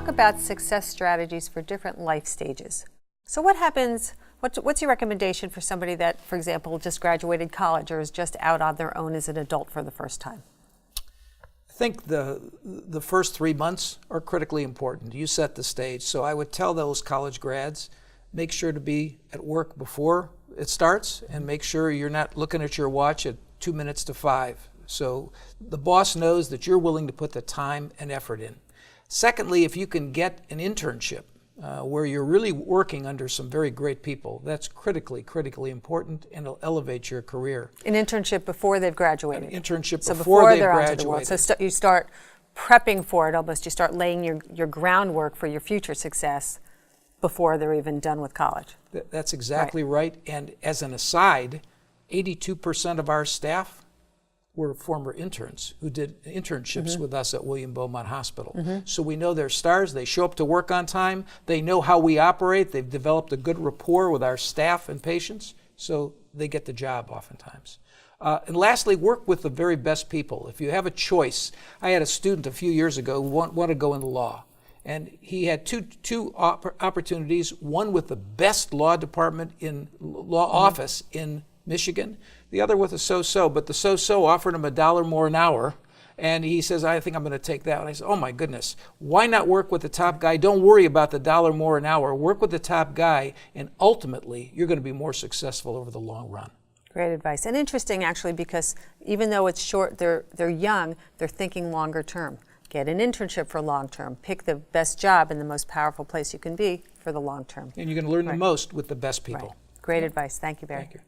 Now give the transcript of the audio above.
talk about success strategies for different life stages. So what happens, what's your recommendation for somebody that, for example, just graduated college or is just out on their own as an adult for the first time? I think the first 3 months are critically important. You set the stage. So I would tell those college grads, make sure to be at work before it starts and make sure you're not looking at your watch at 2 minutes to 5. So the boss knows that you're willing to put the time and effort in. Secondly, if you can get an internship where you're really working under some very great people, that's critically important, and it'll elevate your career. An internship before they've graduated. An internship so before they've they're graduated. Onto the world. So you start prepping for it almost. You start laying your groundwork for your future success before they're even done with college. That's exactly right. And as an aside, 82% of our staff were former interns who did internships with us at William Beaumont Hospital. So we know they're stars. They show up to work on time. They know how we operate. They've developed a good rapport with our staff and patients, so they get the job oftentimes. And lastly, work with the very best people. If you have a choice, I had a student a few years ago who wanted to go into law. And he had two opportunities, one with the best law department in law office in Michigan, the other with a so-so, but the so-so offered him $1 more an hour, and he says, I think I'm going to take that. And I said, oh my goodness, why not work with the top guy? Don't worry about the $1 more an hour. Work with the top guy, and ultimately, you're going to be more successful over the long run. Great advice. And interesting, actually, because even though it's short, they're young, they're thinking longer term. Get an internship for long term. Pick the best job in the most powerful place you can be for the long term. And you're going to learn the most with the best people. Right. Great advice. Thank you, Barry. Thank you.